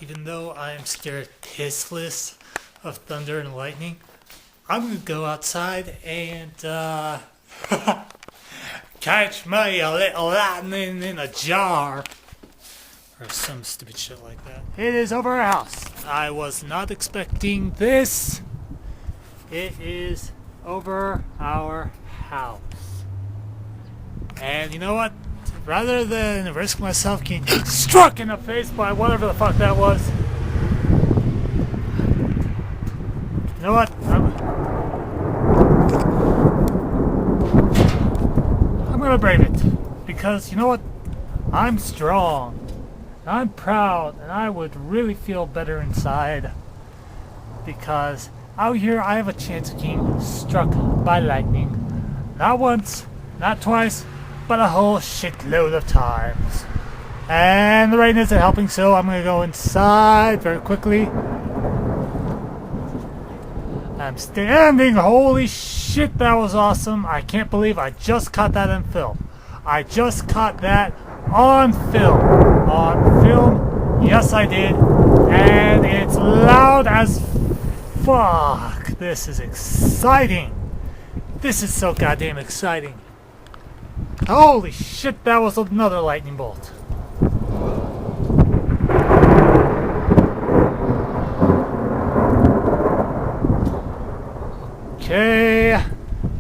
even though I am scared pissless of thunder and lightning, I'm gonna go outside and catch me a little lightning in a jar. Or some stupid shit like that. It is over our house. I was not expecting this. It is over our house. And you know what? Rather than risk myself getting struck in the face by whatever the fuck that was. You know what? I'm gonna brave it. Because you know what? I'm strong. I'm proud, and I would really feel better inside because out here I have a chance of getting struck by lightning. Not once, not twice, but a whole shitload of times. And the rain isn't helping, so I'm going to go inside very quickly. I'm standing. Holy shit, that was awesome. I can't believe I just caught that on film. I just caught that on film. On film, yes I did, and it's loud as fuck. This is exciting. This is so goddamn exciting. Holy shit, that was another lightning bolt. Okay,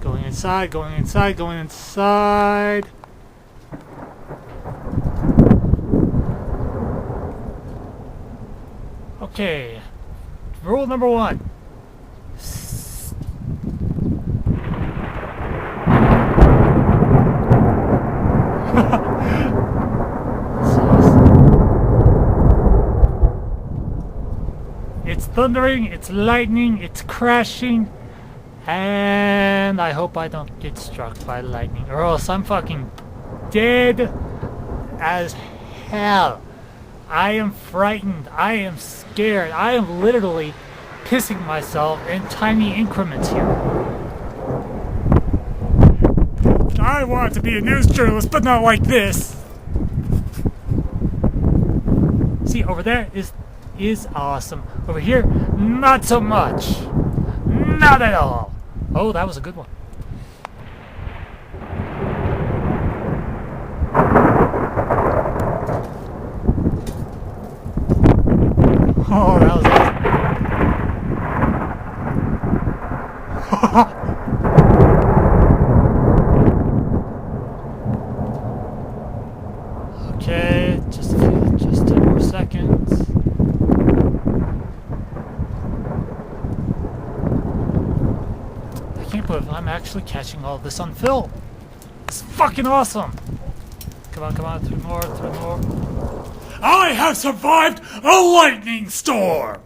going inside, going inside, going inside. Okay, rule number 1. It's thundering, it's lightning, it's crashing, and I hope I don't get struck by lightning, or else I'm fucking dead as hell. I am frightened. I am scared. I am literally pissing myself in tiny increments here. I want to be a news journalist, but not like this. See, over there is awesome. Over here, not so much. Not at all. Oh, that was a good one. Oh, that was awesome. Okay, just 10 more seconds. I can't believe I'm actually catching all this on film. It's fucking awesome. Come on, 3 more. I have survived a lightning storm!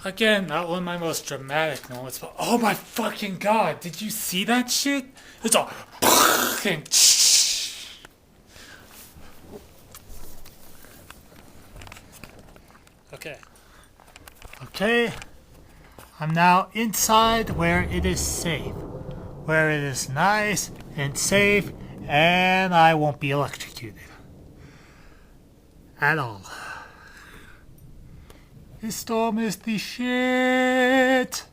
Again, not one of my most dramatic moments, but oh my fucking god, did you see that shit? It's a fucking Okay, I'm now inside where it is safe, where it is nice and safe, and I won't be electrocuted. At all. This storm is the shit.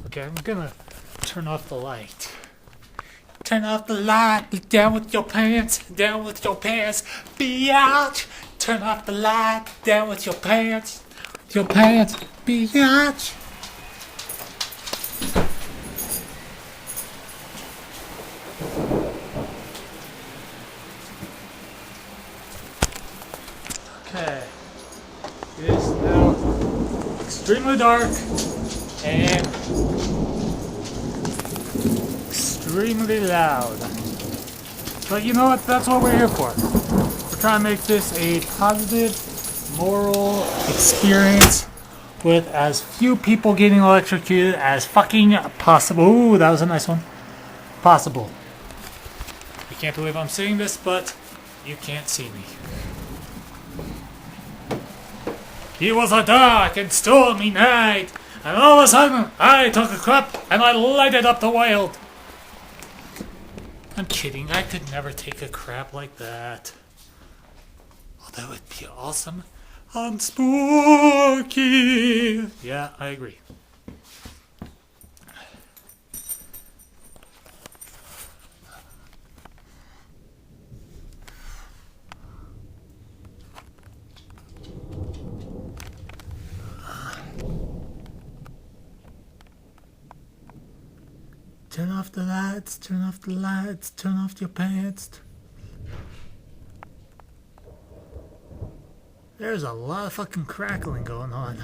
Okay, I'm gonna turn off the light. Turn off the light, down with your pants, biatch. Turn off the light, down with your pants, biatch. Okay, it is now extremely dark and extremely loud. But you know what? That's what we're here for. We're trying to make this a positive, moral experience with as few people getting electrocuted as fucking possible. Ooh, that was a nice one. Possible. I can't believe I'm saying this, but you can't see me. It was a dark and stormy night, and all of a sudden, I took a crap and I lighted up the world. I'm kidding. I could never take a crap like that. Oh, that would be awesome. I'm spooky. Yeah, I agree. Turn off the lights, turn off the lights, turn off your pants. There's a lot of fucking crackling going on.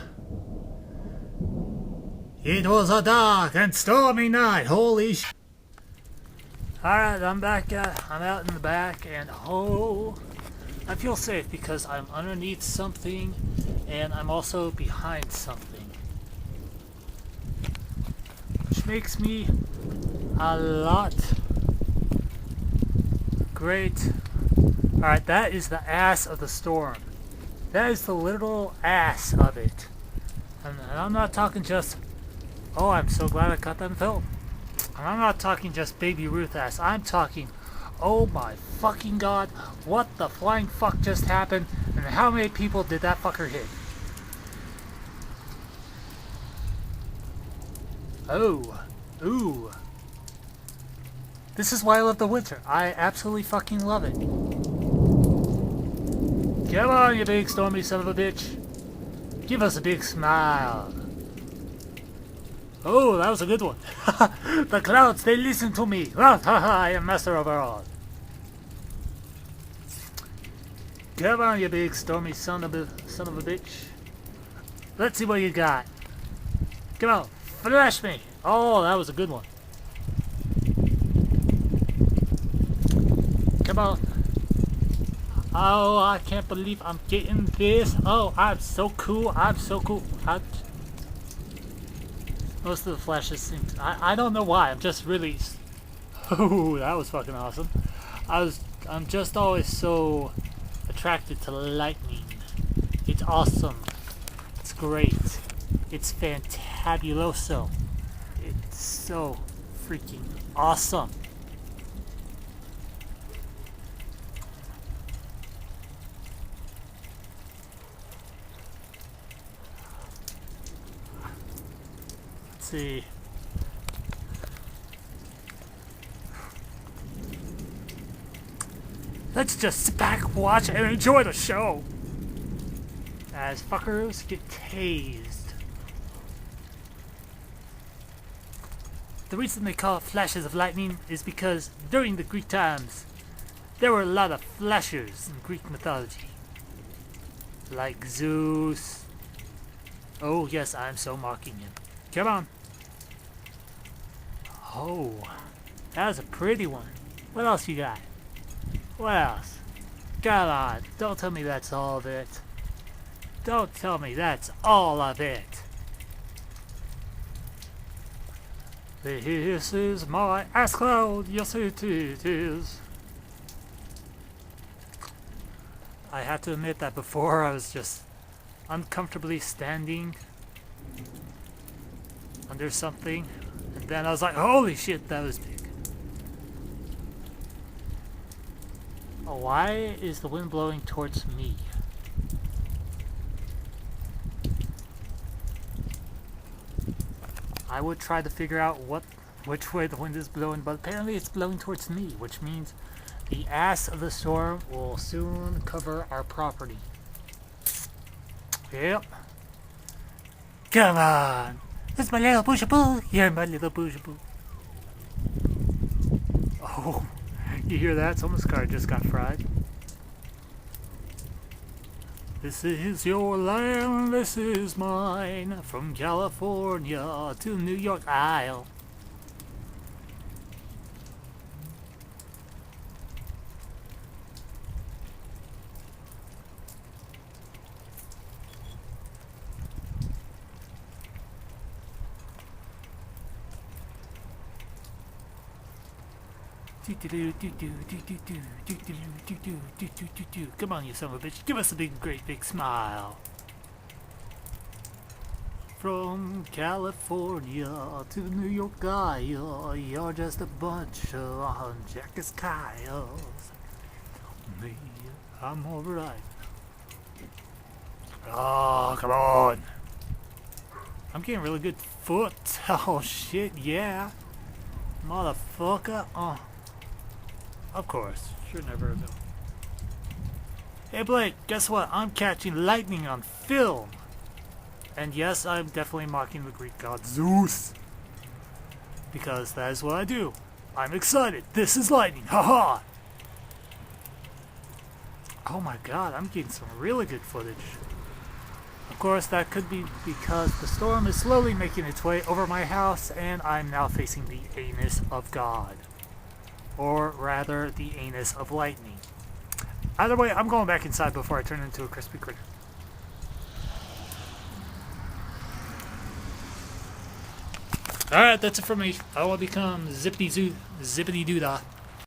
It was a dark and stormy night, holy sh... Alright, I'm back, I'm out in the back, and oh, I feel safe because I'm underneath something, and I'm also behind something. Which makes me a lot great. Alright, that is the ass of the storm. That is the literal ass of it. And I'm not talking just, oh, I'm so glad I got that in film. And I'm not talking just Baby Ruth ass. I'm talking, oh my fucking god, what the flying fuck just happened, and how many people did that fucker hit? Oh, ooh. This is why I love the winter. I absolutely fucking love it. Come on, you big stormy son of a bitch. Give us a big smile. Oh, that was a good one. The clouds, they listen to me. I am master of all. Come on, you big stormy son of a bitch. Let's see what you got. Come on, flash me. Oh, that was a good one. Come on. Oh, I can't believe I'm getting this. Oh, I'm so cool. I'm so cool. Most of the flashes seem to, I don't know why. I'm just really... Oh, that was fucking awesome. I'm just always so attracted to lightning. It's awesome. It's great. It's fantabuloso. It's so freaking awesome. See. Let's just sit back, watch, and enjoy the show as fuckers get tased. The reason they call it flashes of lightning is because during the Greek times there were a lot of flashers in Greek mythology, like Zeus. Oh yes, I'm so mocking him. Come on. Oh, that was a pretty one. What else you got? What else? Come on, don't tell me that's all of it. Don't tell me that's all of it. This is my ass cloud. Yes, it is. I have to admit that before I was just uncomfortably standing under something, and then I was like, holy shit, that was big. Oh, why is the wind blowing towards me? I would try to figure out which way the wind is blowing, but apparently it's blowing towards me, which means the ass of the storm will soon cover our property. Yep. Come on! That's my little push-a-pull. You're my little push-a-pull. Oh, you hear that? Someone's car just got fried. This is your land, this is mine. From California to New York Isle. Come on, you son of a bitch. Give us a big, great big smile. From California to New York guy, you're just a bunch of jackass cows. Me, I'm alright. Oh, come on. I'm getting really good foot. Oh shit, yeah. Motherfucker. Oh. Of course. Should never have done. Hey Blake, guess what? I'm catching lightning on film. And yes, I'm definitely mocking the Greek god Zeus. Because that is what I do. I'm excited. This is lightning. Haha! Oh my god, I'm getting some really good footage. Of course, that could be because the storm is slowly making its way over my house and I'm now facing the anus of God. Or rather, the anus of lightning. Either way, I'm going back inside before I turn into a crispy critter. Alright, that's it for me. I will become zippity doo dah.